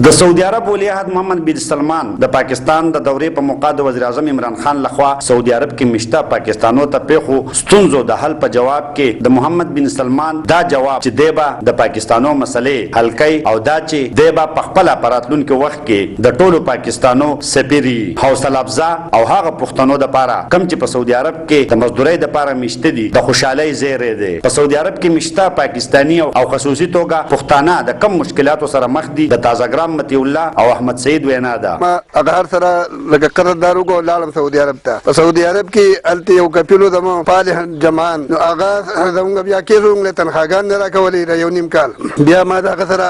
د سعودي عرب ولی عهد محمد بن سلمان د پاکستان د دورې په موقع د وزیر اعظم عمران خان لخوا سعودي عرب کې مشته پاکستانو ته پیښو ستونزو د حل په جواب کې د محمد بن سلمان دا جواب چې دیبا د پاکستانو مسلې حل کوي او دا چې دیبا په خپل راتلونکي وخت کې د ټولو پاکستانو سفیري حوصله افزا او هغه پښتنو د پاره کم چې په سعودي عرب کې د مزدورۍ د پاره مشته دي د خوشحالۍ زیری دی. په سعودي عرب کې مشته پاکستاني او خصوصي توګه پښتانه د کم مشکلاتو سره مخ دي. د تازه متی الله او احمد سعید وینا ده ما اغار سره لکه قرارداد وکړو لاړم سعودي عرب ته. په سعودي عرب کې الته یو کپیلو د فالح جمان نو هغه زموږ بیا کېږو له تنخواګان نه راکولې یو نیم کال بیا ما دغه سره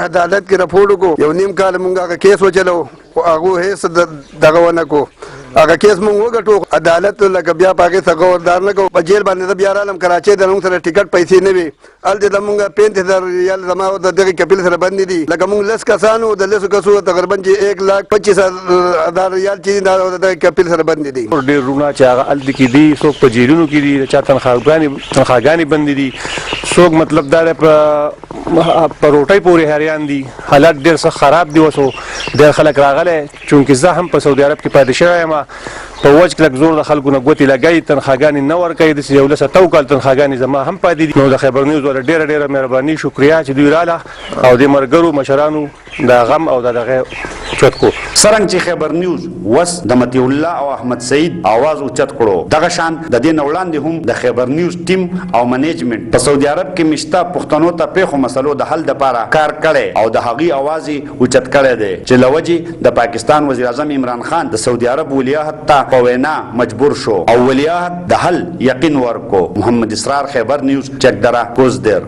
عدالت کې رپورټ وکړو. یو نیم کال مونږ هغه کیس وچلو خو هغه هیڅ دغه ونه کو هغه کیس مونږ وګټو عدالت لکه بیا پاګه څغوردار نه کو په جیل باندې بیا رالم کراچي د نوم سره ټیکټ پیسې نه وي ال دې مونږه 35000 ریال زما د دغه کپیل سره باندې دي لکه مونږ لس کسانو د لس کسو تقریبا 1,25,000 ریال چې د کپیل سره باندې دي. ډېر رونه چې هغه ال کې دي څوک په جیلونو کې دي چا تنخواګانې باندې دي څوک مطلب دا په روټۍ پورې حیران دي. حالات ډېر سخت خراب دي. وسو ډېر خلک راغلي چونکې زه هم په سعودي عرب کې پاتې شوی یم په وجه کې لږ زور د خلکو نه ګوتې لګوي تنخواګانې نه ورکوي داسې یو لس اتو کال تنخواګانې زما هم پاتې دي. نو د خیبر نیوز والا ډېره مهرباني شکریا چې دوی راله او د ملګرو مشرانو د غم او د دغه چت کو څرنګه چې خیبر نیوز وس د متی الله او احمد سعید आवाज اوچت کړو دغه شان د دې وړاندې هم د خیبر نیوز ټیم او منیجمنت په سعودي عرب کې مشته پښتنو ته پیښو مسلو د حل لپاره کار کړي او د هغې आवाज اوچت کړی دی چې لوجې د پاکستان وزیر اعظم عمران خان د سعودي عرب ولی عهد ته په وینا مجبور شو او ولی عهد د حل یقین ورکو. محمد اسرار خیبر نیوز چکدره کوزدر.